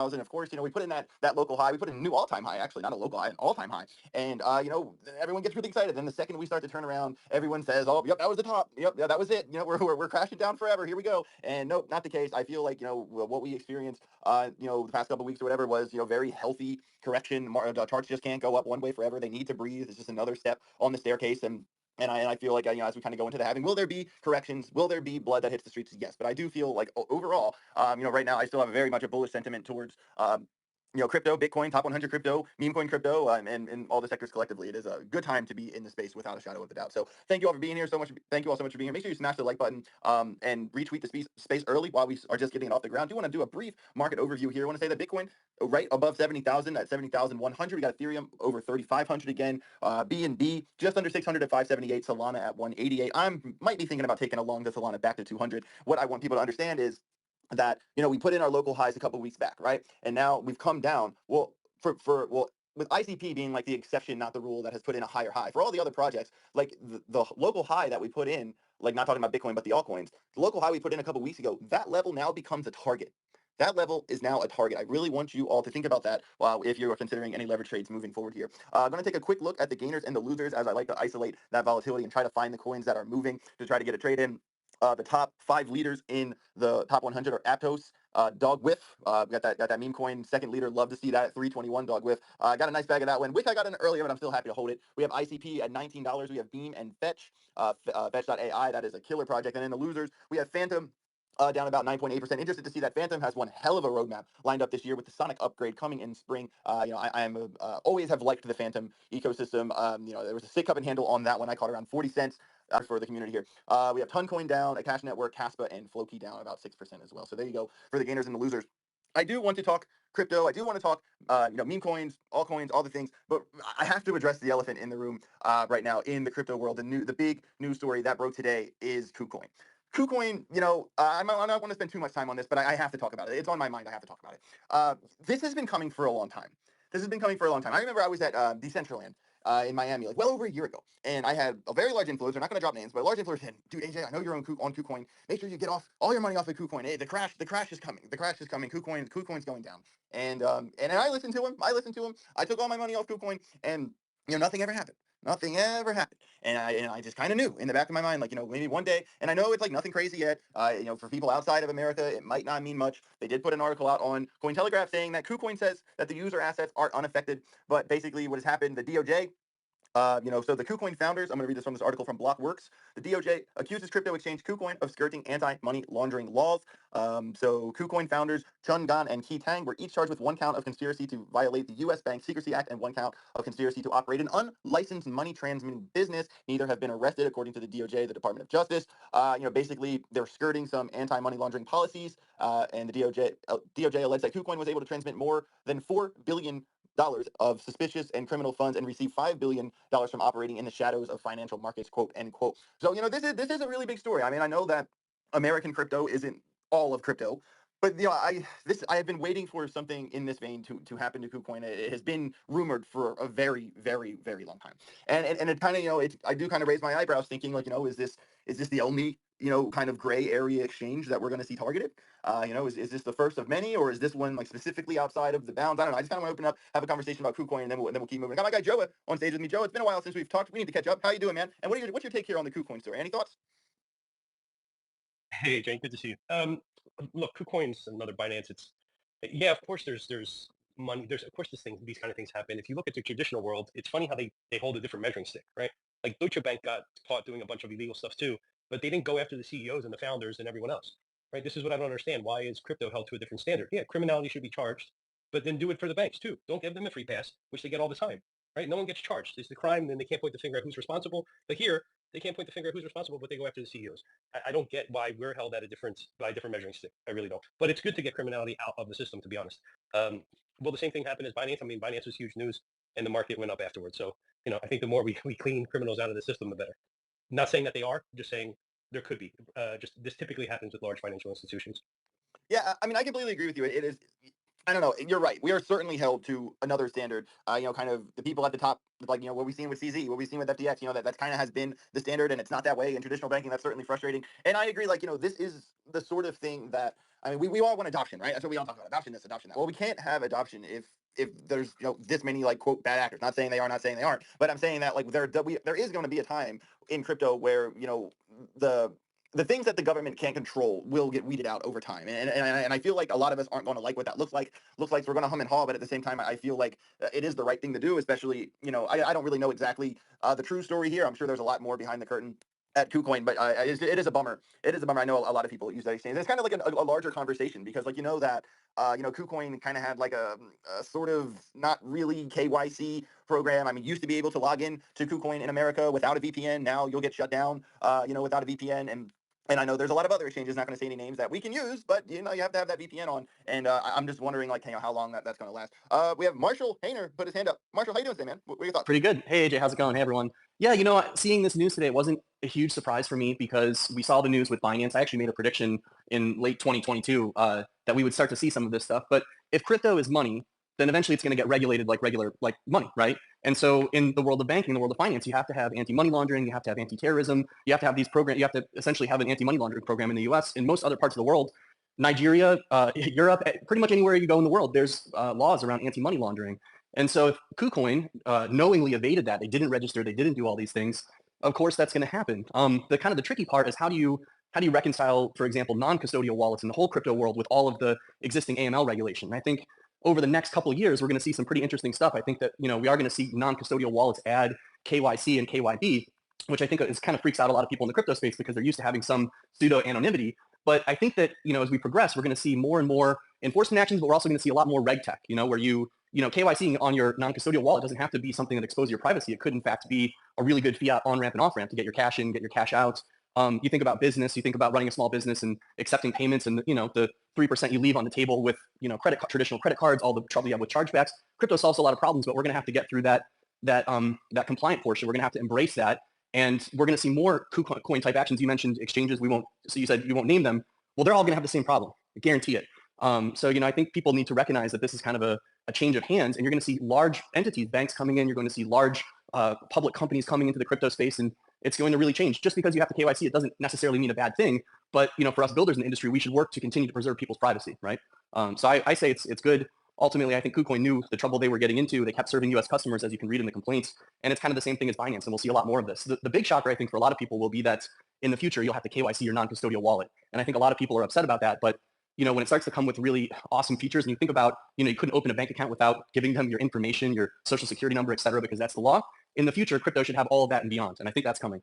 Of course, we put in that local high. We put in a new all-time high, actually, not a local high, an all-time high. And everyone gets really excited. Then the second we start to turn around, everyone says, "Oh, yep, that was the top. Yep, yeah, that was it. We're crashing down forever. Here we go." And nope, not the case. I feel like what we experienced, the past couple of weeks or whatever was very healthy correction. Charts just can't go up one way forever. They need to breathe. It's just another step on the staircase. And I feel like as we kind of go into the halving, will there be corrections? Will there be blood that hits the streets? Yes, but I do feel like overall, right now I still have very much a bullish sentiment towards crypto, Bitcoin, top 100 crypto, meme coin crypto, and all the sectors collectively. It is a good time to be in the space without a shadow of a doubt. So thank you all for being here so much. Thank you all so much for being here. Make sure you smash the like button and retweet the space early while we are just getting it off the ground. I do want to do a brief market overview here. I want to say that Bitcoin right above 70,000 at 70,100. We got Ethereum over 3,500 again. BNB just under 600 at 578. Solana at 188. I might be thinking about taking along the Solana back to 200. What I want people to understand is that we put in our local highs a couple of weeks back, right? And now we've come down. Well, with ICP being like the exception, not the rule, that has put in a higher high. For all the other projects, like the local high that we put in, like not talking about Bitcoin, but the altcoins, the local high we put in a couple of weeks ago, that level now becomes a target. That level is now a target. I really want you all to think about that if you're considering any leverage trades moving forward here. I'm going to take a quick look at the gainers and the losers as I like to isolate that volatility and try to find the coins that are moving to try to get a trade in. The top 5 leaders in the top 100 are Aptos, Dog Whiff. Got that meme coin. Second leader, love to see that at 321. Dog Whiff. Got a nice bag of that one. Wish I got in earlier, but I'm still happy to hold it. We have ICP at $19. We have Beam and Fetch. Fetch.ai, that is a killer project. And in the losers, we have Phantom. Down about 9.8%. Interested to see that Phantom has one hell of a roadmap lined up this year with the Sonic upgrade coming in spring. I am always have liked the Phantom ecosystem. There was a sick cup and handle on that one. I caught around 40 cents for the community here. We have Toncoin down, a Cash Network, Caspa, and Floki down about 6% as well. So there you go for the gainers and the losers. I do want to talk crypto. I do want to talk, meme coins, all coins, all the things. But I have to address the elephant in the room right now in the crypto world. The big news story that broke today is KuCoin. KuCoin, I'm not want to spend too much time on this, but I have to talk about it. It's on my mind. I have to talk about it. This has been coming for a long time. I remember I was at Decentraland in Miami, like well over a year ago, and I had a very large influencer. I'm not going to drop names, but a large influencer said, "Dude, AJ, I know you're on KuCoin. Make sure you get off all your money off of KuCoin. Hey, the crash is coming. KuCoin's going down." And I listened to him. I took all my money off KuCoin, and nothing ever happened. Nothing ever happened. And I just kind of knew in the back of my mind, like, maybe one day, and I know it's like nothing crazy yet. For people outside of America, it might not mean much. They did put an article out on Cointelegraph saying that KuCoin says that the user assets are unaffected. But basically what has happened, the DOJ, so the KuCoin founders, I'm going to read this from this article from Blockworks. The DOJ accuses crypto exchange KuCoin of skirting anti-money laundering laws. So KuCoin founders Chun Gan and Ki Tang were each charged with 1 count of conspiracy to violate the U.S. Bank Secrecy Act and 1 count of conspiracy to operate an unlicensed money transmitting business. Neither have been arrested, according to the DOJ, the Department of Justice. Basically, they're skirting some anti-money laundering policies, and the DOJ alleged that KuCoin was able to transmit more than $4 billion of suspicious and criminal funds and receive $5 billion from operating in the shadows of financial markets, quote end quote. So this is a really big story. I mean, I know that American crypto isn't all of crypto, but I have been waiting for something in this vein to happen to KuCoin. It has been rumored for a very, very, very long time, and it kind of I do kind of raise my eyebrows, thinking like is this the only kind of gray area exchange that we're going to see targeted? Is this the first of many, or is this one like specifically outside of the bounds? I don't know. I just kind of want to open up, have a conversation about KuCoin, and then we'll keep moving. I got my guy Joah on stage with me. Joah, it's been a while since we've talked. We need to catch up. How you doing, man? And what's your take here on the KuCoin story? Any thoughts? Hey, Jane, good to see you. Look, KuCoin's another Binance. Yeah, of course there's money. There's of course these kind of things happen. If you look at the traditional world, it's funny how they hold a different measuring stick, right? Like Deutsche Bank got caught doing a bunch of illegal stuff too, but they didn't go after the CEOs and the founders and everyone else, right? This is what I don't understand. Why is crypto held to a different standard? Yeah, criminality should be charged, but then do it for the banks too. Don't give them a free pass, which they get all the time, right? No one gets charged. It's the crime, then they can't point the finger at who's responsible. But here, they can't point the finger at who's responsible, but they go after the CEOs. I don't get why we're held at by a different measuring stick. I really don't. But it's good to get criminality out of the system, to be honest. Will the same thing happen as Binance? I mean, Binance was huge news, and the market went up afterwards. So, I think the more we clean criminals out of the system, the better. Not saying that they are, just saying there could be. Just this typically happens with large financial institutions. Yeah, I mean, I completely agree with you. It is I don't know. You're right. We are certainly held to another standard. Kind of the people at the top, like what we've seen with CZ, what we've seen with FTX. That kind of has been the standard, and it's not that way in traditional banking. That's certainly frustrating. And I agree. This is the sort of thing that we all want adoption, right? That's what we all talk about: adoption this, adoption that. Well, we can't have adoption if there's this many like quote bad actors. Not saying they are, not saying they aren't, but I'm saying that there is going to be a time in crypto where the the things that the government can't control will get weeded out over time. And I feel like a lot of us aren't going to like what that looks like. Looks like we're going to hum and haw, but at the same time, I feel like it is the right thing to do, especially, I don't really know exactly the true story here. I'm sure there's a lot more behind the curtain at KuCoin, but it is a bummer. It is a bummer. I know a lot of people use that exchange. It's kind of like a larger conversation because, that KuCoin kind of had like a sort of not really KYC program. I mean, used to be able to log in to KuCoin in America without a VPN. Now you'll get shut down, without a VPN. And I know there's a lot of other exchanges, not going to say any names, that we can use, but you have to have that VPN on. And I'm just wondering, like, how long that's going to last. We have Marshall Hayner put his hand up. Marshall, how you doing today, man? What are your thoughts? Pretty good. Hey, AJ, how's it going? Hey, everyone. Yeah, seeing this news today wasn't a huge surprise for me because we saw the news with Binance. I actually made a prediction in late 2022 that we would start to see some of this stuff. But if crypto is money, then eventually it's going to get regulated like regular like money, right? And so in the world of banking, the world of finance, you have to have anti-money laundering, you have to have anti-terrorism, you have to have these programs, you have to essentially have an anti-money laundering program in the US. In most other parts of the world, Nigeria, Europe, pretty much anywhere you go in the world, there's laws around anti-money laundering. And so if KuCoin knowingly evaded that, they didn't register, they didn't do all these things, of course that's going to happen. The tricky part is how do you reconcile, for example, non-custodial wallets in the whole crypto world with all of the existing AML regulation? And I think over the next couple of years, we're going to see some pretty interesting stuff. I think that, we are going to see non-custodial wallets add KYC and KYB, which I think is kind of freaks out a lot of people in the crypto space because they're used to having some pseudo anonymity. But I think that, as we progress, we're going to see more and more enforcement actions, but we're also going to see a lot more reg tech, where KYCing on your non-custodial wallet doesn't have to be something that exposes your privacy. It could, in fact, be a really good fiat on-ramp and off-ramp to get your cash in, get your cash out. You think about business, you think about running a small business and accepting payments and, the 3% you leave on the table with, traditional credit cards, all the trouble you have with chargebacks. Crypto solves a lot of problems, but we're going to have to get through that compliant portion. We're going to have to embrace that. And we're going to see more KuCoin type actions. You mentioned exchanges. So you said you won't name them. Well, they're all going to have the same problem. I guarantee it. So, I think people need to recognize that this is kind of a change of hands, and you're going to see large entities, banks coming in. You're going to see large public companies coming into the crypto space, and it's going to really change. Just because you have to KYC, it doesn't necessarily mean a bad thing. But, for us builders in the industry, we should work to continue to preserve people's privacy, right? So I say it's good. Ultimately, I think KuCoin knew the trouble they were getting into. They kept serving U.S. customers, as you can read in the complaints. And it's kind of the same thing as Binance, and we'll see a lot more of this. The big shocker, I think, for a lot of people will be that in the future, you'll have to KYC your non-custodial wallet. And I think a lot of people are upset about that. But when it starts to come with really awesome features, and you think about, you couldn't open a bank account without giving them your information, your social security number, et cetera, because that's the law. In the future, crypto should have all of that and beyond. And I think that's coming.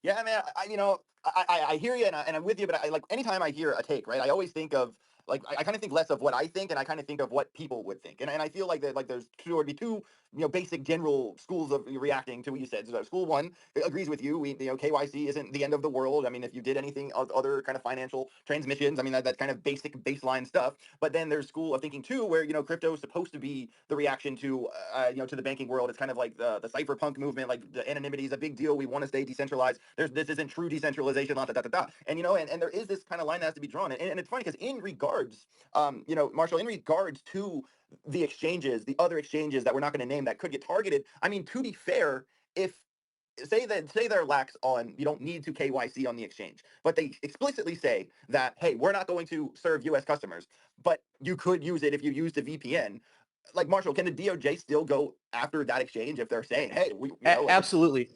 Yeah, man. I hear you, and I'm with you. But anytime I hear a take, right, I always think of I kind of think less of what I think, and I kind of think of what people would think. And I feel like that there's would be two basic general schools of reacting to what you said. So school one agrees with you. KYC isn't the end of the world. I mean, if you did anything other kind of financial transmissions, I mean that's kind of basic baseline stuff. But then there's school of thinking two, where crypto is supposed to be the reaction to to the banking world. It's kind of like the cypherpunk movement. Like the anonymity is a big deal. We want to stay decentralized. This isn't true decentralization. And and there is this kind of line that has to be drawn. And it's funny because in regards, Marshall, in regards to the exchanges, the other exchanges that we're not going to name that could get targeted. I mean, to be fair, if say they're lax on you don't need to KYC on the exchange, but they explicitly say that, hey, we're not going to serve US customers, but you could use it if you used a VPN. Like Marshall, can the DOJ still go after that exchange if they're saying, hey, absolutely.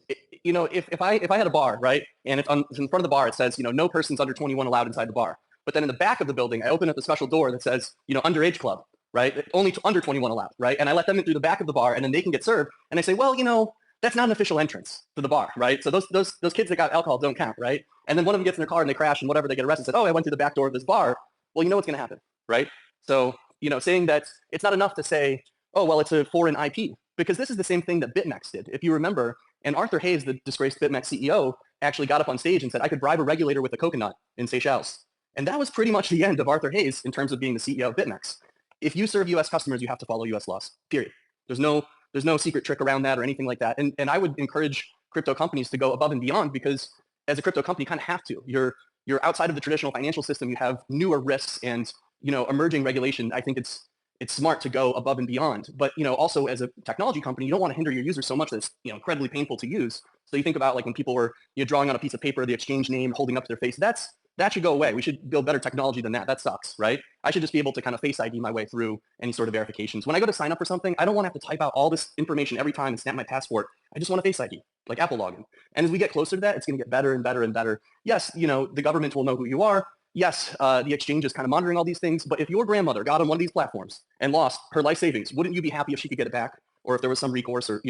If I had a bar, right, and if in front of the bar it says, no persons under 21 allowed inside the bar, but then in the back of the building I open up a special door that says, underage club, right, only under 21 allowed, right, and I let them in through the back of the bar, and then they can get served, and I say, well, that's not an official entrance to the bar, right? So those kids that got alcohol don't count, right? And then one of them gets in their car and they crash and whatever, they get arrested and said, oh, I went through the back door of this bar. Well, you know what's going to happen, right? So, saying that it's not enough to say, oh, well, it's a foreign IP, because this is the same thing that BitMEX did. If you remember, and Arthur Hayes, the disgraced BitMEX CEO, actually got up on stage and said, I could bribe a regulator with a coconut in Seychelles. And that was pretty much the end of Arthur Hayes in terms of being the CEO of BitMEX. If you serve US customers, you have to follow US laws, period. There's no secret trick around that or anything like that. And I would encourage crypto companies to go above and beyond, because as a crypto company, you kind of have to. You're outside of the traditional financial system. You have newer risks and emerging regulation, I think it's smart to go above and beyond. But, also as a technology company, you don't want to hinder your users so much that it's, incredibly painful to use. So you think about like when people were drawing on a piece of paper, the exchange name, holding up to their face, that should go away. We should build better technology than that. That sucks, right? I should just be able to kind of Face ID my way through any sort of verifications. When I go to sign up for something, I don't want to have to type out all this information every time and snap my passport. I just want a Face ID, like Apple login. And as we get closer to that, it's going to get better and better and better. Yes, the government will know who you are. Yes, the exchange is kind of monitoring all these things, but if your grandmother got on one of these platforms and lost her life savings, wouldn't you be happy if she could get it back? Or if there was some recourse or,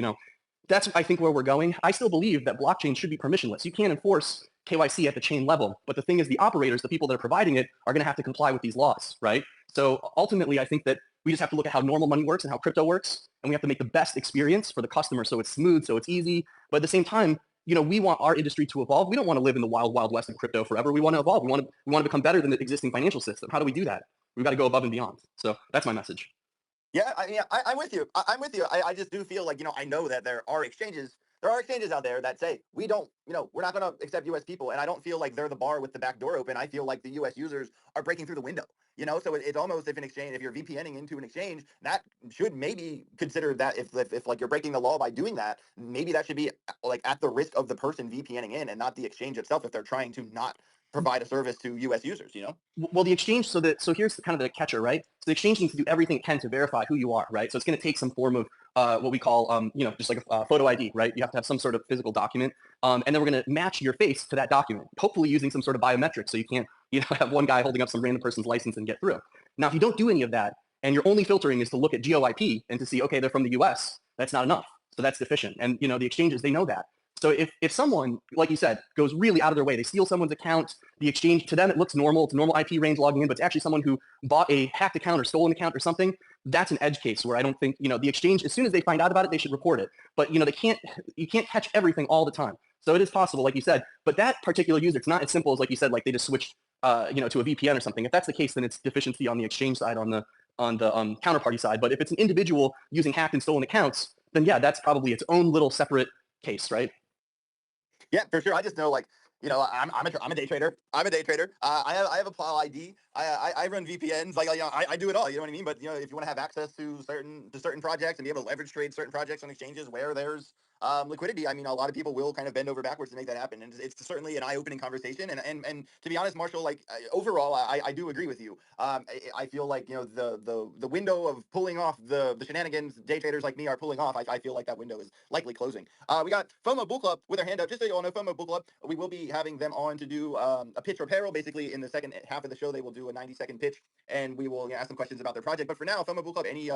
that's, I think, where we're going. I still believe that blockchain should be permissionless. You can't enforce KYC at the chain level, but the thing is the operators, the people that are providing it, are going to have to comply with these laws, right? So ultimately, I think that we just have to look at how normal money works and how crypto works, and we have to make the best experience for the customer so it's smooth, so it's easy, but at the same time, we want our industry to evolve. We don't want to live in the wild, wild west of crypto forever. We want to evolve. We want to become better than the existing financial system. How do we do that? We've got to go above and beyond. So that's my message. Yeah, I'm with you. I'm with you. I just do feel like, I know that there are exchanges out there that say we don't, we're not going to accept U.S. people, and I don't feel like they're the bar with the back door open. I feel like the U.S. users are breaking through the window. So it's almost if you're VPNing into an exchange, that should maybe consider that if like you're breaking the law by doing that, maybe that should be like at the risk of the person VPNing in and not the exchange itself if they're trying to not provide a service to U.S. users, Well, the exchange, so here's kind of the catcher, right? So the exchange needs to do everything it can to verify who you are, right? So it's going to take some form of what we call, just like a photo ID, right? You have to have some sort of physical document, and then we're going to match your face to that document, hopefully using some sort of biometrics, so you can't, have one guy holding up some random person's license and get through. Now, if you don't do any of that, and your only filtering is to look at GeoIP and to see, okay, they're from the U.S., that's not enough. So that's deficient. And, the exchanges, they know that. So if someone, like you said, goes really out of their way, they steal someone's account, the exchange, to them it looks normal, it's a normal IP range logging in, but it's actually someone who bought a hacked account or stolen account or something, that's an edge case where I don't think, the exchange, as soon as they find out about it, they should report it. But, you can't catch everything all the time. So it is possible, like you said, but that particular user, it's not as simple as, like you said, like they just switched, to a VPN or something. If that's the case, then it's deficiency on the exchange side, on the counterparty side. But if it's an individual using hacked and stolen accounts, then yeah, that's probably its own little separate case, right? Yeah, for sure. I just know, like, I'm a day trader. I have a PLAL ID. I run VPNs. Like, I do it all. You know what I mean? But if you want to have access to certain projects and be able to leverage trade certain projects on exchanges where there's liquidity, I mean, a lot of people will kind of bend over backwards to make that happen, and it's certainly an eye-opening conversation. And to be honest, Marshall, like overall, I do agree with you. I feel like the window of pulling off the shenanigans day traders like me are pulling off. I feel like that window is likely closing. We got Fomobull Club with their hand up. Just so you all know, Fomobull Club, we will be having them on to do a pitch or peril. Basically, in the second half of the show, they will do a 90-second pitch, and we will ask them questions about their project. But for now, Fomobull Club, any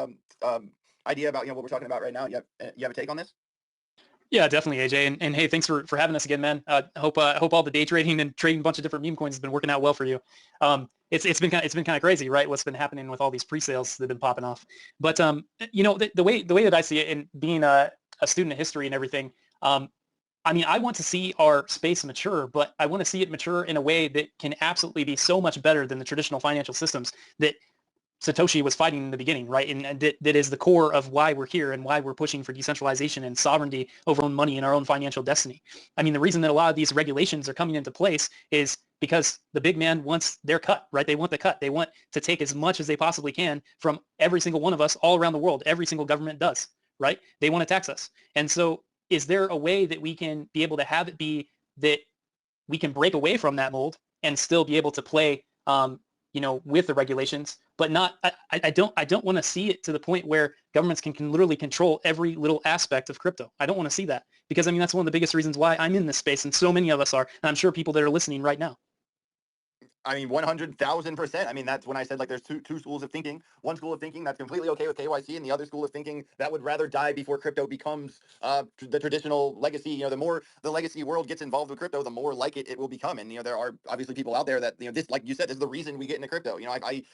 idea about what we're talking about right now? You have a take on this? Yeah, definitely, AJ. And hey, thanks for having us again, man. Hope all the day trading and trading a bunch of different meme coins has been working out well for you. It's been kind of crazy, right? What's been happening with all these pre-sales that have been popping off. But the way that I see it, and being a student of history and everything, I mean, I want to see our space mature, but I want to see it mature in a way that can absolutely be so much better than the traditional financial systems that Satoshi was fighting in the beginning, right? And that is the core of why we're here and why we're pushing for decentralization and sovereignty over our own money and our own financial destiny. I mean, the reason that a lot of these regulations are coming into place is because the big man wants their cut, right? They want the cut. They want to take as much as they possibly can from every single one of us all around the world. Every single government does, right? They want to tax us. And so is there a way that we can be able to have it be that we can break away from that mold and still be able to play with the regulations, but not, I don't want to see it to the point where governments can literally control every little aspect of crypto. I don't want to see that, because I mean, that's one of the biggest reasons why I'm in this space, and so many of us are, and I'm sure people that are listening right now. I mean, 100,000%. I mean, that's when I said, like, there's two schools of thinking. One school of thinking that's completely okay with KYC, and the other school of thinking that would rather die before crypto becomes the traditional legacy. The more the legacy world gets involved with crypto, the more like it will become. And, there are obviously people out there that, this, like you said, this is the reason we get into crypto.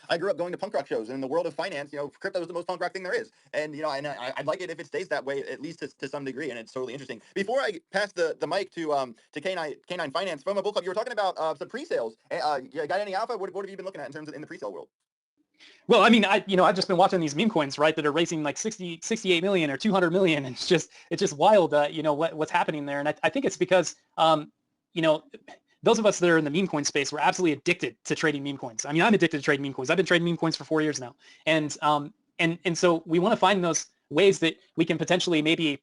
I grew up going to punk rock shows, and in the world of finance, crypto is the most punk rock thing there is. And, and I'd like it if it stays that way, at least to some degree, and it's totally interesting. Before I pass the mic to K9 Finance, Fomobull Club, you were talking about some pre-sales. Got any alpha? What have you been looking at in terms of in the pre-sale world? Well, I mean, I've just been watching these meme coins, right, that are raising like 68 million or 200 million. And it's just wild, what's happening there. And I think it's because, those of us that are in the meme coin space, we're absolutely addicted to trading meme coins. I mean, I'm addicted to trading meme coins. I've been trading meme coins for 4 years now. And so we want to find those ways that we can potentially maybe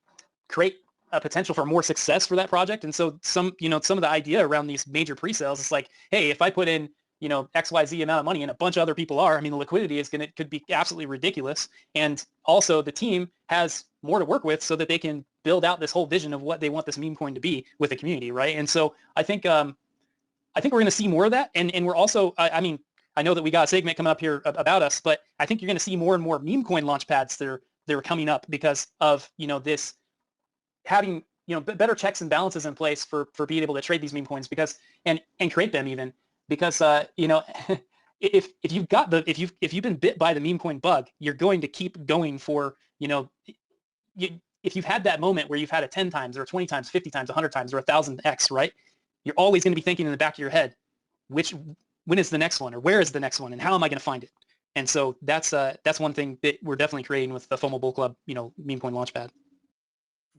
create a potential for more success for that project. And so some of the idea around these major pre-sales is like, hey, if I put in, XYZ amount of money and a bunch of other people are, I mean, the liquidity could be absolutely ridiculous. And also the team has more to work with so that they can build out this whole vision of what they want this meme coin to be with the community. Right. And so I think we're going to see more of that. And we're also, I mean, I know that we got a segment coming up here about us, but I think you're going to see more and more meme coin launch pads that are coming up because of, this having, better checks and balances in place for being able to trade these meme coins because, and create them even because, if you've been bit by the meme coin bug, you're going to keep going for, if you've had that moment where you've had it 10 times or 20 times, 50 times, 100 times or 1,000x, right? You're always going to be thinking in the back of your head, when is the next one or where is the next one and how am I going to find it? And so that's one thing that we're definitely creating with the Fomobull Club, meme coin launchpad.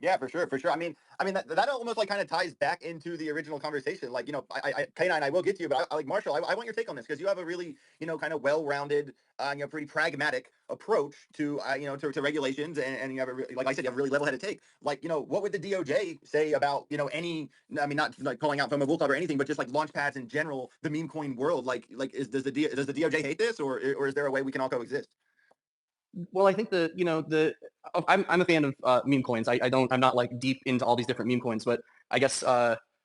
Yeah, for sure. I mean that almost like kind of ties back into the original conversation. Like, K9, I will get to you, but I like Marshall. I want your take on this because you have a really, kind of well-rounded, pretty pragmatic approach to, to regulations, and you have like I said, you have a really level-headed take. Like, what would the DOJ say about, any? I mean, not like calling out Fomobull Club or anything, but just like launch pads in general, the meme coin world. Does the DOJ hate this, or is there a way we can all coexist? Well, I think I'm a fan of meme coins. I'm not like deep into all these different meme coins, but I guess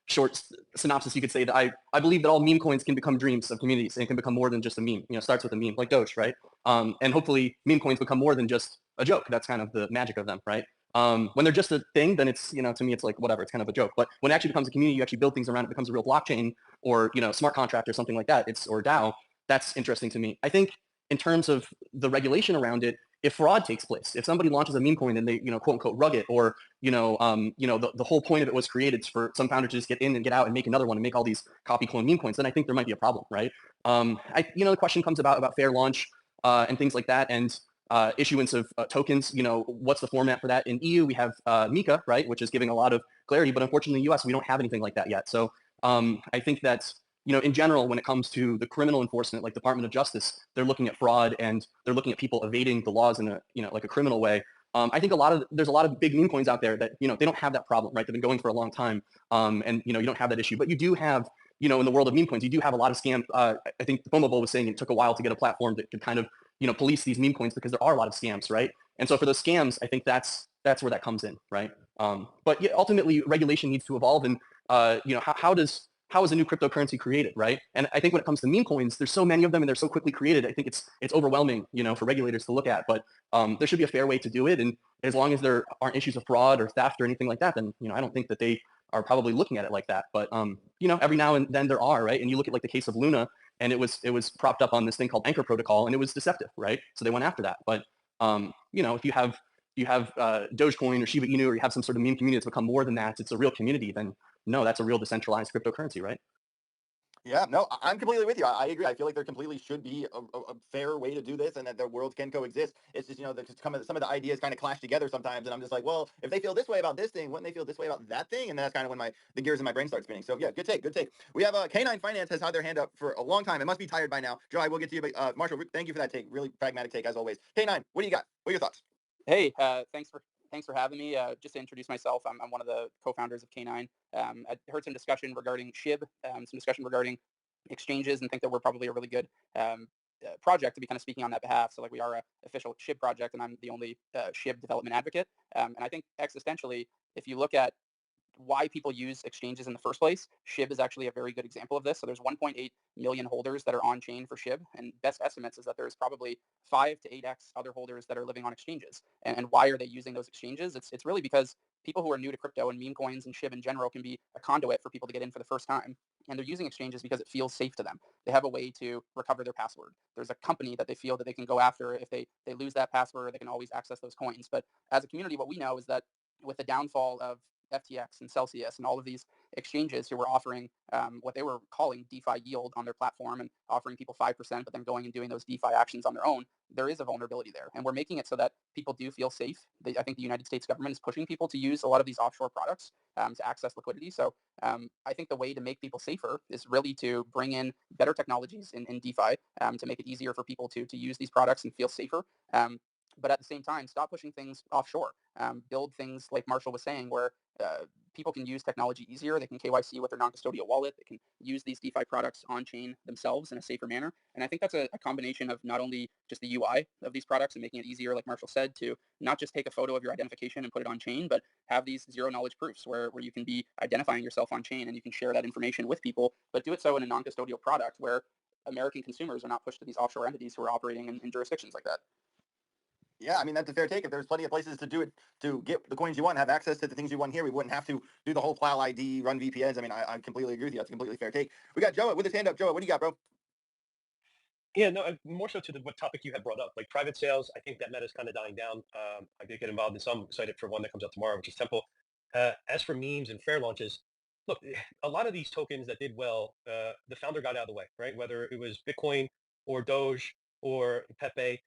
short synopsis, you could say that I believe that all meme coins can become dreams of communities and can become more than just a meme. Starts with a meme like Doge, right? And hopefully meme coins become more than just a joke. That's kind of the magic of them, right? When they're just a thing, then it's, to me, it's like whatever, it's kind of a joke. But when it actually becomes a community, you actually build things around it, becomes a real blockchain or, smart contract or something like that, or DAO, that's interesting to me. I think in terms of the regulation around it, if fraud takes place, if somebody launches a meme coin and they, quote unquote, rug it, or, the whole point of it was created for some founder to just get in and get out and make another one and make all these copy clone meme coins, then I think there might be a problem, right? The question comes about fair launch and things like that, and issuance of tokens. What's the format for that? In EU, we have Mika, right, which is giving a lot of clarity, but unfortunately in the US, we don't have anything like that yet. So I think that's, in general, when it comes to the criminal enforcement, like Department of Justice, they're looking at fraud and they're looking at people evading the laws in a, like a criminal way. I think there's a lot of big meme coins out there that, they don't have that problem, right? They've been going for a long time. And, you don't have that issue, but you do have, in the world of meme coins, you do have a lot of scams. I think Fomobull was saying it took a while to get a platform that could kind of, police these meme coins because there are a lot of scams, right? And so for those scams, I think that's where that comes in, right? But yeah, ultimately regulation needs to evolve, and how is a new cryptocurrency created, right? And I think when it comes to meme coins, there's so many of them and they're so quickly created. I think it's overwhelming, for regulators to look at. But there should be a fair way to do it, and as long as there aren't issues of fraud or theft or anything like that, then I don't think that they are probably looking at it like that. But every now and then there are, right? And you look at like the case of Luna, and it was propped up on this thing called Anchor Protocol, and it was deceptive, right? So they went after that. But if you have Dogecoin or Shiba Inu, or you have some sort of meme community that's become more than that, it's a real community, then no, that's a real decentralized cryptocurrency, right? Yeah, no, I'm completely with you. I agree. I feel like there completely should be a fair way to do this, and that the worlds can coexist. It's just, some of the ideas kind of clash together sometimes, and I'm just like, well, if they feel this way about this thing, wouldn't they feel this way about that thing? And that's kind of when the gears in my brain start spinning. So yeah, good take. We have K9 Finance has had their hand up for a long time. It must be tired by now. Joe, I will get to you, but Marshall, thank you for that take. Really pragmatic take as always. K9, what do you got? What are your thoughts? Hey, thanks for having me. Just to introduce myself, I'm one of the co-founders of K9. I heard some discussion regarding SHIB, some discussion regarding exchanges, and think that we're probably a really good project to be kind of speaking on that behalf. So like we are an official SHIB project, and I'm the only SHIB development advocate. And I think existentially, if you look at why people use exchanges in the first place, SHIB is actually a very good example of this. So there's 1.8 million holders that are on chain for SHIB, and best estimates is that there's probably 5 to 8x other holders that are living on exchanges. And why are they using those exchanges? It's really because people who are new to crypto and meme coins and SHIB in general can be a conduit for people to get in for the first time. And they're using exchanges because it feels safe to them. They have a way to recover their password. There's a company that they feel that they can go after. If they lose that password, they can always access those coins. But as a community, what we know is that with the downfall of FTX and Celsius and all of these exchanges who were offering what they were calling DeFi yield on their platform and offering people 5%, but then going and doing those DeFi actions on their own, there is a vulnerability there. And we're making it so that people do feel safe. I think the United States government is pushing people to use a lot of these offshore products to access liquidity. So I think the way to make people safer is really to bring in better technologies in DeFi to make it easier for people to use these products and feel safer. But at the same time, stop pushing things offshore. Build things like Marshall was saying, where people can use technology easier. They can KYC with their non-custodial wallet. They can use these DeFi products on-chain themselves in a safer manner. And I think that's a combination of not only just the UI of these products and making it easier, like Marshall said, to not just take a photo of your identification and put it on-chain, but have these zero-knowledge proofs where you can be identifying yourself on-chain and you can share that information with people, but do it so in a non-custodial product where American consumers are not pushed to these offshore entities who are operating in jurisdictions like that. Yeah, I mean, that's a fair take. If there's plenty of places to do it, to get the coins you want, have access to the things you want here, we wouldn't have to do the whole Plow ID, run VPNs. I mean, I completely agree with you. That's a completely fair take. We got Joah with his hand up. Joah, what do you got, bro? Yeah, no, more so to what topic you had brought up, like private sales. I think that meta is kind of dying down. I did get involved in some, excited for one that comes out tomorrow, which is Temple. As for memes and fair launches, look, a lot of these tokens that did well, the founder got out of the way, right? Whether it was Bitcoin or Doge or Pepe.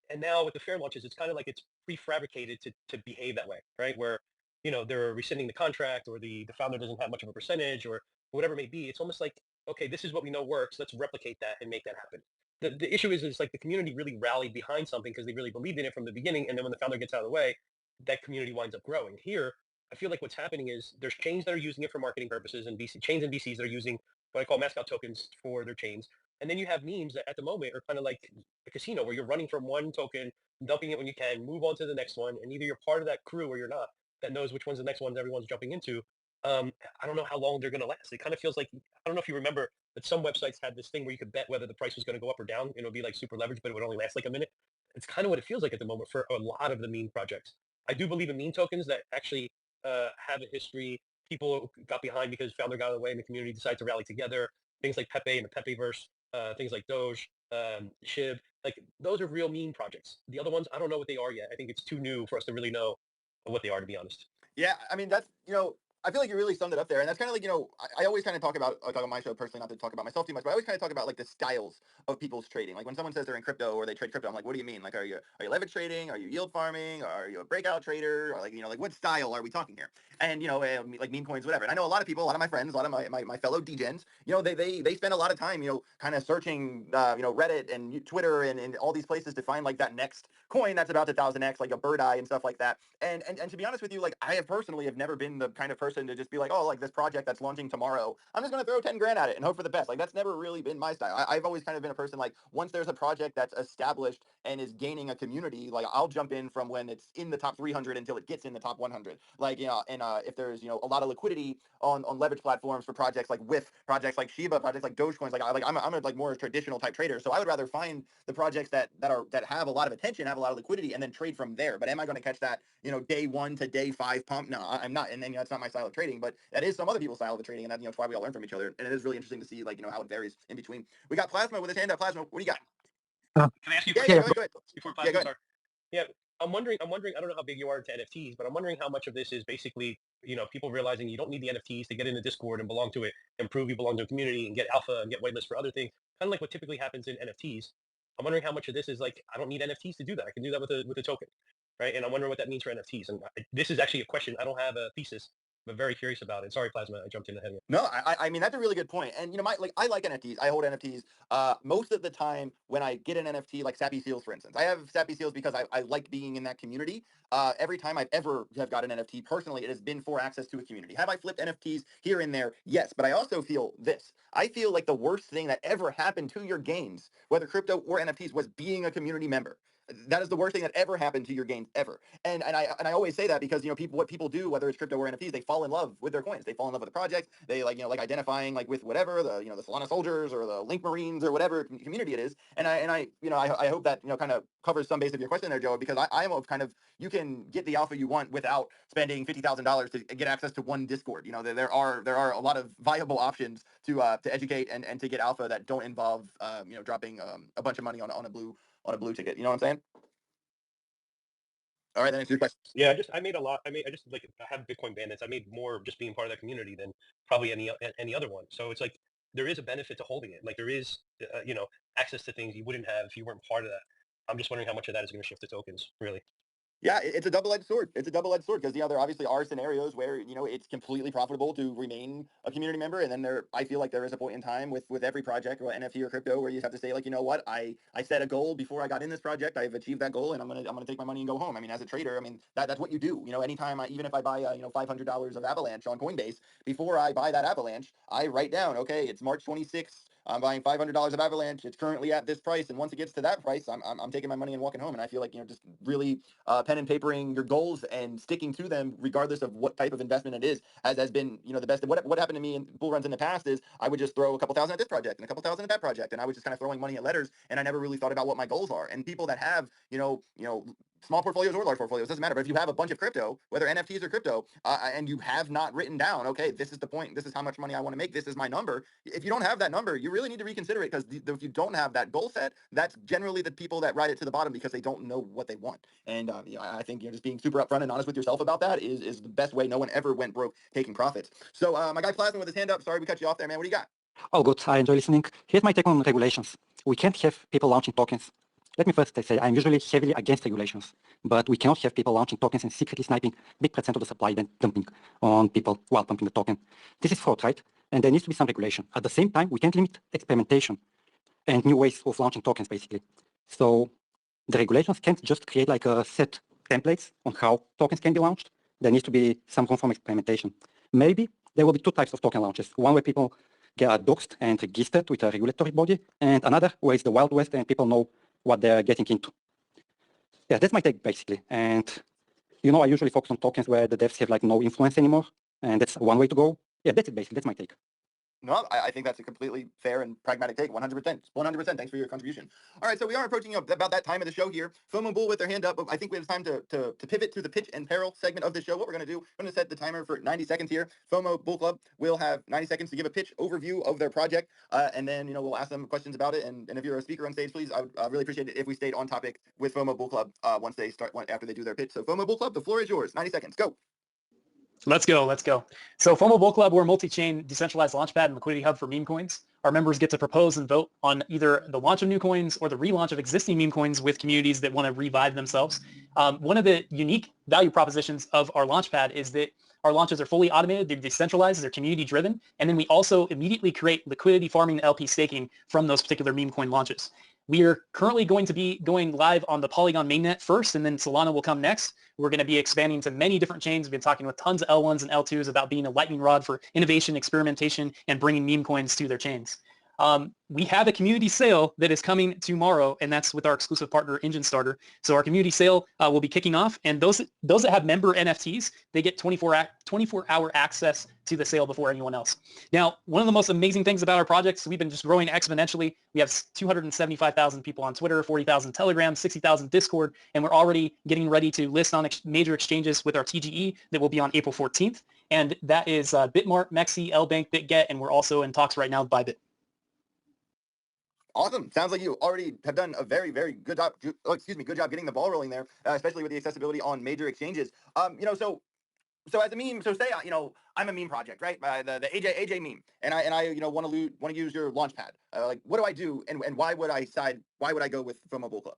And now with the fair launches, it's kind of like it's prefabricated to behave that way, right? Where, they're rescinding the contract or the founder doesn't have much of a percentage or whatever it may be. It's almost like, okay, this is what we know works. Let's replicate that and make that happen. The issue is like the community really rallied behind something because they really believed in it from the beginning. And then when the founder gets out of the way, that community winds up growing. Here, I feel like what's happening is there's chains that are using it for marketing purposes and chains and VCs that are using what I call mascot tokens for their chains. And then you have memes that at the moment are kind of like a casino where you're running from one token, dumping it when you can, move on to the next one. And either you're part of that crew or you're not, that knows which one's the next one that everyone's jumping into. I don't know how long they're going to last. It kind of feels like, I don't know if you remember, but some websites had this thing where you could bet whether the price was going to go up or down. It would be like super leveraged, but it would only last like a minute. It's kind of what it feels like at the moment for a lot of the meme projects. I do believe in meme tokens that actually have a history. People got behind because founder got out of the way and the community decided to rally together. Things like Pepe and the Pepeverse, things like Doge, Shib, like those are real meme projects. The other ones, I don't know what they are yet. I think it's too new for us to really know what they are, to be honest. Yeah, I mean, that's, I feel like you really summed it up there. And that's kind of like, I always kind of talk about, like on my show personally, not to talk about myself too much, but I always kind of talk about like the styles of people's trading. Like when someone says they're in crypto or they trade crypto, I'm like, what do you mean? Like, are you leverage trading? Are you yield farming? Are you a breakout trader? Or like, like what style are we talking here? And, like meme coins, whatever. And I know a lot of people, a lot of my friends, a lot of my fellow degens, they spend a lot of time, kind of searching, Reddit and Twitter and all these places to find like that next coin that's about to 1000x, like a bird eye and stuff like that. And to be honest with you, like I have personally never been the kind of person to just be like, oh, like this project that's launching tomorrow, I'm just going to throw 10 grand at it and hope for the best. Like that's never really been my style. I've always kind of been a person like once there's a project that's established and is gaining a community, like I'll jump in from when it's in the top 300 until it gets in the top 100. Like, and if there's, a lot of liquidity on leverage platforms for projects like with projects like Shiba, projects like Dogecoins, I'm a like more traditional type trader. So I would rather find the projects that have a lot of attention, have a lot of liquidity, and then trade from there. But am I going to catch that, day 1 to day 5 pump? No, I'm not. And then that's not my style of trading, but that is some other people's style of trading, and that's why we all learn from each other. And it is really interesting to see like how it varies in between. We got Plazma with his hand up. Plasma, what do you got? Can I ask you Yeah, go ahead. Before Plasma starts? Yeah, I'm wondering. I don't know how big you are into NFTs, but I'm wondering how much of this is basically people realizing you don't need the NFTs to get into Discord and belong to it, and prove you belong to a community and get alpha and get whitelist for other things. Kind of like what typically happens in NFTs. I'm wondering how much of this is like I don't need NFTs to do that. I can do that with a token, right? And I'm wondering what that means for NFTs. And this is actually a question. I don't have a thesis, but very curious about it. Sorry, Plasma, I jumped in ahead of you. No, I mean that's a really good point. And I like NFTs. I hold NFTs. Most of the time when I get an NFT, like Sappy Seals, for instance, I have Sappy Seals because I like being in that community. Every time I've ever have got an NFT personally, it has been for access to a community. Have I flipped NFTs here and there? Yes, but I also feel this. I feel like the worst thing that ever happened to your games, whether crypto or NFTs, was being a community member. That is the worst thing that ever happened to your games ever. And I always say that because what people do, whether it's crypto or NFTs, they fall in love with their coins. They fall in love with the project. They like identifying like with whatever the the Solana soldiers or the Link Marines or whatever community it is. And I hope that kind of covers some base of your question there, Joe, because I am of kind of you can get the alpha you want without spending $50,000 to get access to one Discord. There are a lot of viable options to educate and to get alpha that don't involve dropping a bunch of money on a blue ticket. You know what I'm saying? All right, then answer your question. Yeah, I made a lot. I have Bitcoin bandits. I made more just being part of that community than probably any other one. So it's like there is a benefit to holding it. Like there is, access to things you wouldn't have if you weren't part of that. I'm just wondering how much of that is going to shift to tokens, really. Yeah, it's a double-edged sword. It's a double-edged sword because there obviously are scenarios where it's completely profitable to remain a community member, and then I feel like there is a point in time with every project or NFT or crypto where you have to say like, you know what, I set a goal before I got in this project, I've achieved that goal, and I'm gonna take my money and go home. I mean, as a trader, I mean that's what you do. Anytime even if I buy $500 of Avalanche on Coinbase, before I buy that Avalanche, I write down, okay, it's March 26th. I'm buying $500 of Avalanche. It's currently at this price, and once it gets to that price, I'm taking my money and walking home. And I feel like just really pen and papering your goals and sticking to them, regardless of what type of investment it is, has been the best. And what happened to me in bull runs in the past is I would just throw a couple thousand at this project and a couple thousand at that project, and I was just kind of throwing money at letters, and I never really thought about what my goals are. And people that have small portfolios or large portfolios, doesn't matter. But if you have a bunch of crypto, whether NFTs or crypto, and you have not written down, okay, this is the point, this is how much money I want to make, this is my number. If you don't have that number, you really need to reconsider it, because if you don't have that goal set, that's generally the people that ride it to the bottom because they don't know what they want. And I think just being super upfront and honest with yourself about that is the best way. No one ever went broke taking profits. So my guy Plazma with his hand up. Sorry we cut you off there, man. What do you got? Oh, good. I enjoy listening. Here's my take on regulations. We can't have people launching tokens. Let me first say I'm usually heavily against regulations, but we cannot have people launching tokens and secretly sniping big percent of the supply, then dumping on people while pumping the token. This is fraud, right? And there needs to be some regulation. At the same time, we can't limit experimentation and new ways of launching tokens, basically. So the regulations can't just create like a set templates on how tokens can be launched. There needs to be some room for experimentation. Maybe there will be two types of token launches. One where people get doxed and registered with a regulatory body, and another where it's the Wild West and people know what they're getting into. Yeah, that's my take, basically. And, I usually focus on tokens where the devs have like no influence anymore, and that's one way to go. Yeah, that's it, basically. That's my take. No, I think that's a completely fair and pragmatic take. 100%. 100%. Thanks for your contribution. All right, so we are approaching about that time of the show here. Fomobull with their hand up. I think we have time to pivot to the pitch and peril segment of the show. What we're going to do, I'm going to set the timer for 90 seconds here. Fomobull Club will have 90 seconds to give a pitch overview of their project, and then we'll ask them questions about it. And if you're a speaker on stage, please, I would really appreciate it if we stayed on topic with Fomobull Club after they do their pitch. So Fomobull Club, the floor is yours. 90 seconds. Go. Let's go. So Fomobull Club, we're a multi-chain decentralized launchpad and liquidity hub for meme coins. Our members get to propose and vote on either the launch of new coins or the relaunch of existing meme coins with communities that want to revive themselves. One of the unique value propositions of our launchpad is that our launches are fully automated, they're decentralized, they're community driven, and then we also immediately create liquidity farming and LP staking from those particular meme coin launches. We are currently going to be going live on the Polygon mainnet first, and then Solana will come next. We're going to be expanding to many different chains. We've been talking with tons of L1s and L2s about being a lightning rod for innovation, experimentation, and bringing meme coins to their chains. We have a community sale that is coming tomorrow, and that's with our exclusive partner, Engine Starter. So our community sale will be kicking off, and those that have member NFTs, they get 24-hour access to the sale before anyone else. Now, one of the most amazing things about our projects, we've been just growing exponentially. We have 275,000 people on Twitter, 40,000 Telegram, 60,000 Discord, and we're already getting ready to list on major exchanges with our TGE that will be on April 14th. And that is Bitmart, Mexi, LBank, BitGet, and we're also in talks right now with Bybit. Awesome. Sounds like you already have done a very, very good job. Good job getting the ball rolling there, especially with the accessibility on major exchanges. So as a meme, so say I'm a meme project, right? The AJ meme, and I want to use your launchpad. Like, what do I do, and why would I go with Fomobull Club?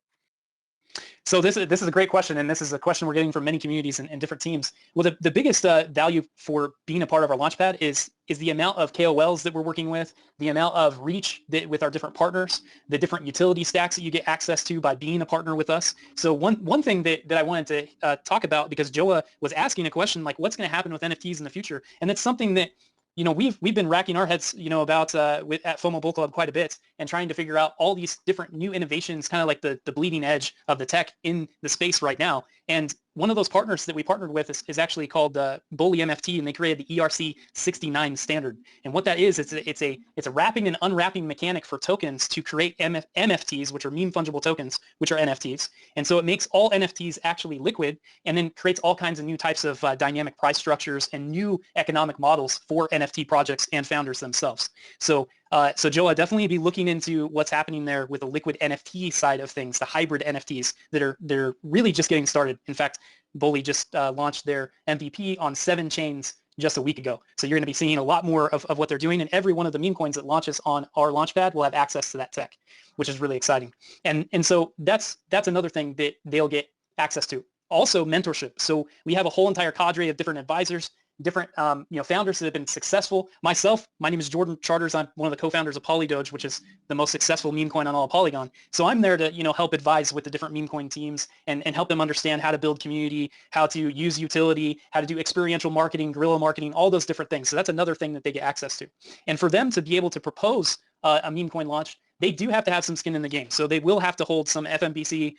So this is a great question, and this is a question we're getting from many communities and different teams. Well, the biggest value for being a part of our Launchpad is the amount of KOLs that we're working with, the amount of reach that with our different partners, the different utility stacks that you get access to by being a partner with us. So one thing that I wanted to talk about, because Joah was asking a question like, what's going to happen with NFTs in the future? And it's something that we've been racking our heads, about at Fomobull Club quite a bit, and trying to figure out all these different new innovations, kind of like the bleeding edge of the tech in the space right now. And one of those partners that we partnered with is actually called Bully MFT, and they created the ERC69 standard. And what that is, it's a wrapping and unwrapping mechanic for tokens to create MFTs, which are meme fungible tokens, which are NFTs. And so it makes all NFTs actually liquid, and then creates all kinds of new types of dynamic price structures and new economic models for NFT projects and founders themselves. So So Joah, definitely be looking into what's happening there with the liquid NFT side of things, the hybrid NFTs they're really just getting started. In fact, Bully just launched their MVP on 7 chains just a week ago. So you're going to be seeing a lot more of what they're doing, and every one of the meme coins that launches on our launchpad will have access to that tech, which is really exciting. And so that's another thing that they'll get access to. Also mentorship. So we have a whole entire cadre of different advisors, different founders that have been successful. Myself, my name is Jordan Charters. I'm one of the co-founders of PolyDoge, which is the most successful meme coin on all of Polygon. So I'm there to help advise with the different meme coin teams and help them understand how to build community, how to use utility, how to do experiential marketing, guerrilla marketing, all those different things. So that's another thing that they get access to. And for them to be able to propose a meme coin launch, they do have to have some skin in the game. So they will have to hold some FMBC,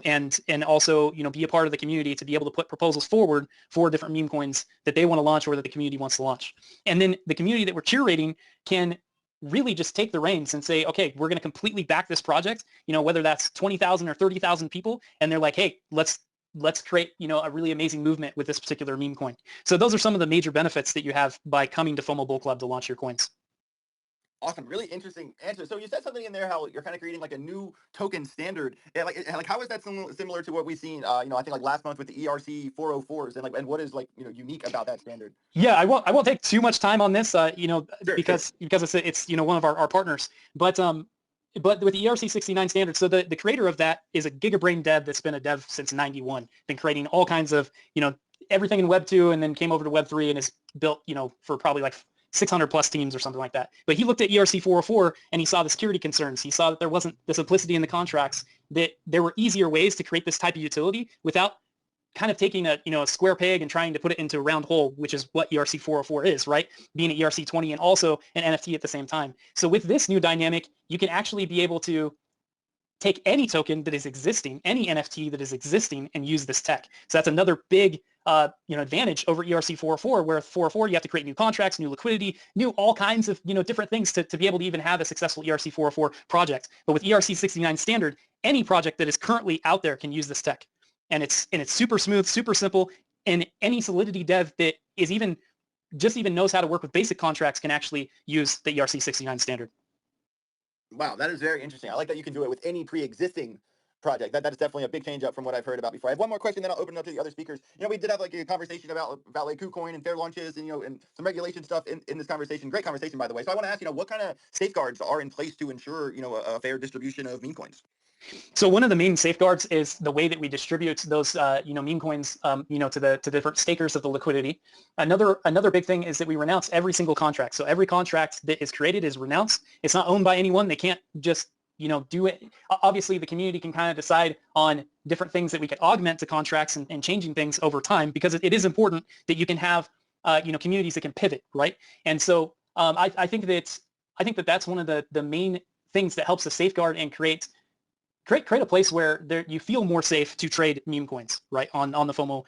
and also, be a part of the community to be able to put proposals forward for different meme coins that they want to launch or that the community wants to launch. And then the community that we're curating can really just take the reins and say, okay, we're going to completely back this project, whether that's 20,000 or 30,000 people. And they're like, hey, let's create, a really amazing movement with this particular meme coin. So those are some of the major benefits that you have by coming to Fomobull Club to launch your coins. Awesome, really interesting answer. So you said something in there how you're kind of creating like a new token standard. And like how is that similar to what we've seen? I think like last month with the ERC 404s, and what is unique about that standard? Yeah, I won't take too much time on this, because sure. it's one of our partners. But with the ERC 69 standard, so the creator of that is a GigaBrain dev that's been a dev since '91, been creating all kinds of everything in Web 2, and then came over to Web 3 and has built for probably like 600 plus teams or something like that. But he looked at ERC 404 and he saw the security concerns. He saw that there wasn't the simplicity in the contracts, that there were easier ways to create this type of utility without kind of taking a square peg and trying to put it into a round hole, which is what ERC 404 is, right? Being an ERC 20 and also an NFT at the same time. So with this new dynamic, you can actually be able to take any token that is existing, any NFT that is existing, and use this tech. So that's another big advantage over ERC 404, where 404 you have to create new contracts, new liquidity, new all kinds of different things to be able to even have a successful ERC 404 project. But with ERC 69 standard, any project that is currently out there can use this tech, and it's super smooth, super simple, and any Solidity dev that is even knows how to work with basic contracts can actually use the ERC 69 standard. Wow, that is very interesting. I like that you can do it with any pre-existing project. That is definitely a big change up from what I've heard about before. I have one more question, then I'll open it up to the other speakers. We did have like a conversation about like KuCoin and fair launches and and some regulation stuff in this conversation. Great conversation, by the way. So I want to ask, what kind of safeguards are in place to ensure a fair distribution of meme coins? So one of the main safeguards is the way that we distribute those, meme coins, to different stakers of the liquidity. Another big thing is that we renounce every single contract. So every contract that is created is renounced. It's not owned by anyone. They can't just, do it. Obviously, the community can kind of decide on different things that we could augment to contracts and changing things over time, because it is important that you can have, communities that can pivot, right? And so I think that that's one of the main things that helps to safeguard and create a place where you feel more safe to trade meme coins, right, on the FOMO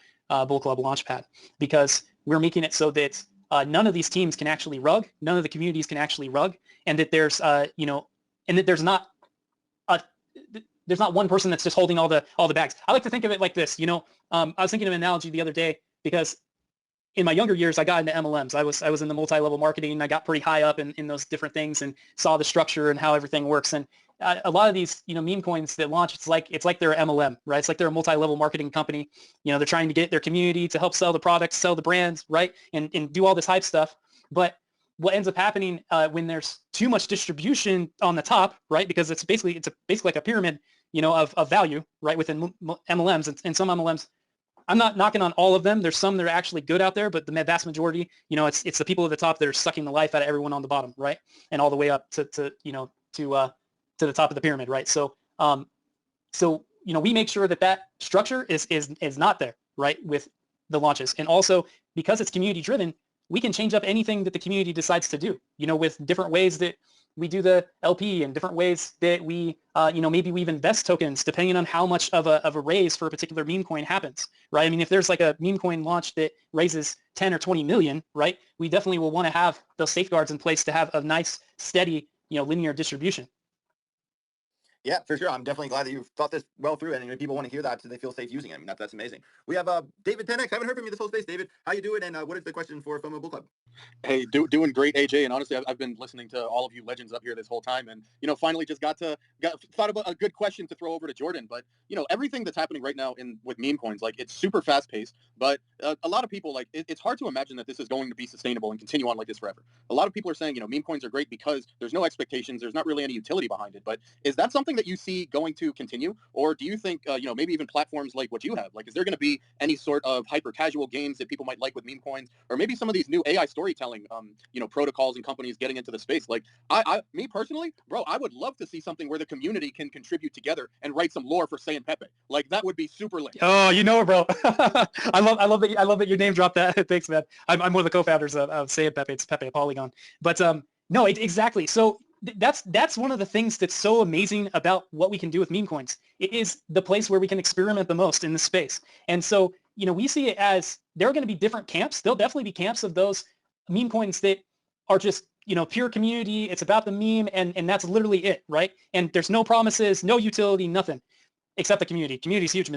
Bull Club Launchpad, because we're making it so that none of these teams can actually rug, none of the communities can actually rug, and that there's and that there's not one person that's just holding all the bags. I like to think of it like this. I was thinking of an analogy the other day, because in my younger years, I got into MLMs. I was in the multi-level marketing, and I got pretty high up in those different things and saw the structure and how everything works. And a lot of these, meme coins that launch, it's like they're MLM, right? It's like they're a multi-level marketing company. They're trying to get their community to help sell the products, sell the brands, right? And do all this hype stuff. But what ends up happening when there's too much distribution on the top, right? Because it's basically like a pyramid, of value, right? Within MLMs, and some MLMs, I'm not knocking on all of them. There's some that are actually good out there, but the vast majority, it's the people at the top that are sucking the life out of everyone on the bottom, right? And all the way up to the top of the pyramid, right? So we make sure that structure is not there, right, with the launches. And also, because it's community driven, we can change up anything that the community decides to do, with different ways that we do the LP and different ways that we, maybe we invest tokens depending on how much of a raise for a particular meme coin happens, right? I mean, if there's like a meme coin launch that raises 10 or 20 million, right, we definitely will want to have those safeguards in place to have a nice, steady, linear distribution. Yeah, for sure. I'm definitely glad that you've thought this well through, and people want to hear that so they feel safe using it. I mean, that's amazing. We have David 10X. I haven't heard from you this whole space, David. How you doing? And what is the question for FOMO Bull Club? Hey, doing great, AJ. And honestly, I've been listening to all of you legends up here this whole time, and finally just thought about a good question to throw over to Jordan. But everything that's happening right now with meme coins, like it's super fast paced. But a lot of people it's hard to imagine that this is going to be sustainable and continue on like this forever. A lot of people are saying meme coins are great because there's no expectations, there's not really any utility behind it. But is that something that you see going to continue, or do you think maybe even platforms like what you have, like is there going to be any sort of hyper casual games that people might like with meme coins, or maybe some of these new AI storytelling protocols and companies getting into the space? Like me personally, bro, I would love to see something where the community can contribute together and write some lore for Say and Pepe. Like that would be super lit. Oh, bro. I love that your name dropped that. Thanks, man. I'm one of the co-founders of Say and Pepe. It's Pepe Polygon. But no, exactly. So that's one of the things that's so amazing about what we can do with meme coins. It is the place where we can experiment the most in the space. And so, we see it as there are going to be different camps. There'll definitely be camps of those meme coins that are just, pure community. It's about the meme, and that's literally it, right? And there's no promises, no utility, nothing except the community. Community is huge,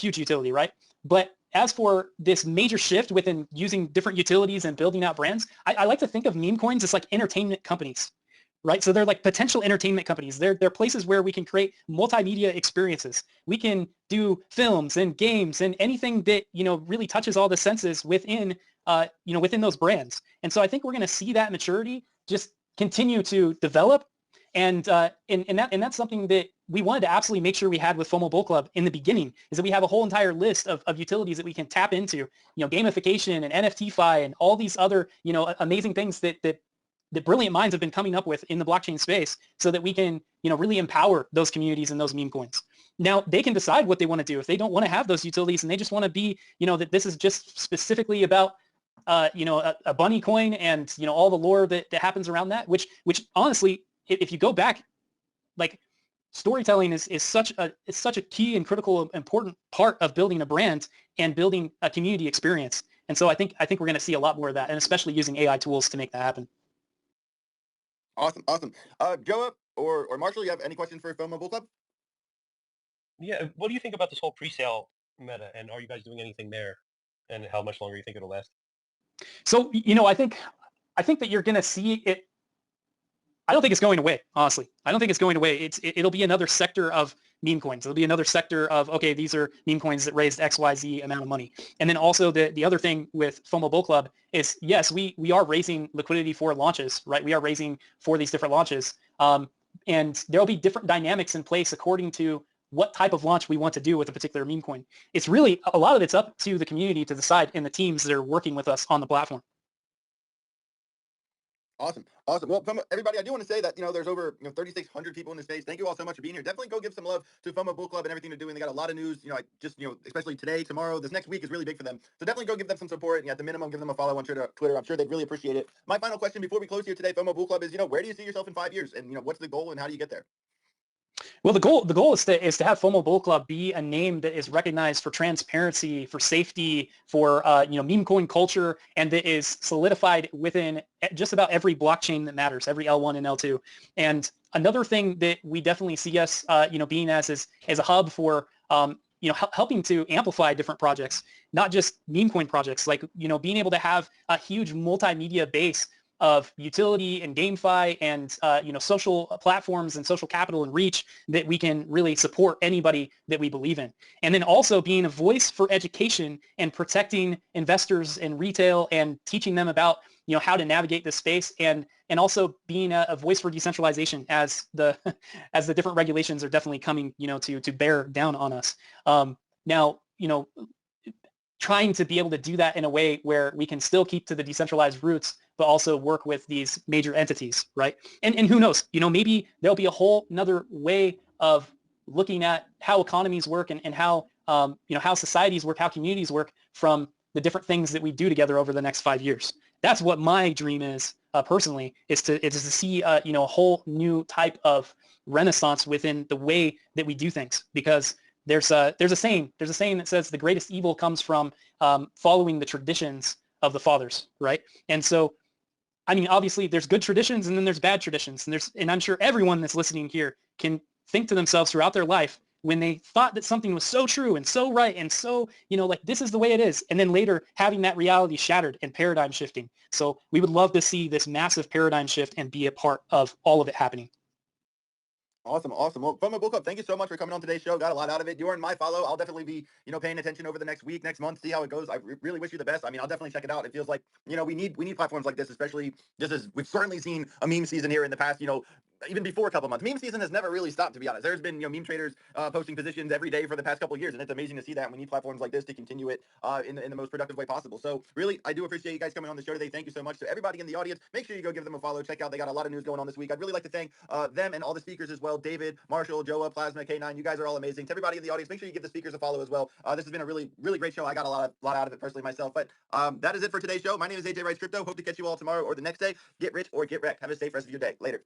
huge utility, right? But as for this major shift within using different utilities and building out brands, I like to think of meme coins as like entertainment companies, right? So they're like potential entertainment companies. They're places where we can create multimedia experiences. We can do films and games and anything that, really touches all the senses within, within those brands. And so I think we're going to see that maturity just continue to develop. And that's something that we wanted to absolutely make sure we had with FOMO Bull Club in the beginning, is that we have a whole entire list of utilities that we can tap into, gamification and NFT-fi and all these other, amazing things that brilliant minds have been coming up with in the blockchain space, so that we can, really empower those communities and those meme coins. Now they can decide what they want to do. If they don't want to have those utilities and they just want to be, that this is just specifically about, a bunny coin and, all the lore that happens around that, which honestly, if you go back, like storytelling is such a key and critical, important part of building a brand and building a community experience. And so I think we're going to see a lot more of that, and especially using AI tools to make that happen. Awesome. Joah or Marshall, you have any questions for FOMO Bull Club? Yeah, what do you think about this whole pre-sale meta, and are you guys doing anything there, and how much longer you think it'll last? So, I think that you're going to see it. I don't think it's going away, honestly. I don't think it's going away. It'll be another sector of meme coins. It'll be another sector of, okay, these are meme coins that raised XYZ amount of money. And then also the other thing with FOMO Bull Club is, yes, we are raising liquidity for launches, right? We are raising for these different launches. And there'll be different dynamics in place according to what type of launch we want to do with a particular meme coin. It's really, a lot of it's up to the community to decide, and the teams that are working with us on the platform. Awesome. Well, everybody, I do want to say that, there's over 3,600 people in the space. Thank you all so much for being here. Definitely go give some love to FOMO Bull Club and everything they're doing. They got a lot of news, especially today, tomorrow, this next week is really big for them. So definitely go give them some support, and at the minimum, give them a follow on Twitter. I'm sure they'd really appreciate it. My final question before we close here today, FOMO Bull Club, is, where do you see yourself in 5 years? And, what's the goal and how do you get there? Well, the goal is to have FOMO Bull Club be a name that is recognized for transparency, for safety, for meme coin culture, and that is solidified within just about every blockchain that matters, every L1 and L2. And another thing that we definitely see us being as a hub for helping to amplify different projects, not just meme coin projects, like being able to have a huge multimedia base of utility and GameFi and social platforms and social capital and reach that we can really support anybody that we believe in. And then also being a voice for education and protecting investors and retail and teaching them about how to navigate this space, and also being a voice for decentralization as the different regulations are definitely coming to bear down on us. Now trying to be able to do that in a way where we can still keep to the decentralized roots, but also work with these major entities, right? And who knows, maybe there'll be a whole another way of looking at how economies work and how, how societies work, how communities work from the different things that we do together over the next 5 years. That's what my dream is, personally, is to see, a whole new type of renaissance within the way that we do things, because there's a saying that says the greatest evil comes from following the traditions of the fathers, right? And so, I mean, obviously there's good traditions and then there's bad traditions, and I'm sure everyone that's listening here can think to themselves throughout their life when they thought that something was so true and so right and so, like this is the way it is. And then later having that reality shattered and paradigm shifting. So we would love to see this massive paradigm shift and be a part of all of it happening. Awesome. Well, Fomobull Club, thank you so much for coming on today's show. Got a lot out of it. You earned my follow. I'll definitely be, paying attention over the next week, next month, see how it goes. I really wish you the best. I mean, I'll definitely check it out. It feels like, we need platforms like this, especially just as we've certainly seen a meme season here in the past, even before a couple months. Meme season has never really stopped, to be honest. There's been, meme traders posting positions every day for the past couple of years, and it's amazing to see that. We need platforms like this to continue it in the most productive way possible. So really, I do appreciate you guys coming on the show today. Thank you so much to everybody in the audience. Make sure you go give them a follow. Check out, they got a lot of news going on this week. I'd really like to thank them and all the speakers as well. David, Marshall, Joah, Plazma, K9, you guys are all amazing. To everybody in the audience, make sure you give the speakers a follow as well. This has been a really, really great show. I got a lot out of it personally myself. But that is it for today's show. My name is AJ Wrights Crypto. Hope to catch you all tomorrow or the next day. Get rich or get wrecked. Have a safe rest of your day. Later.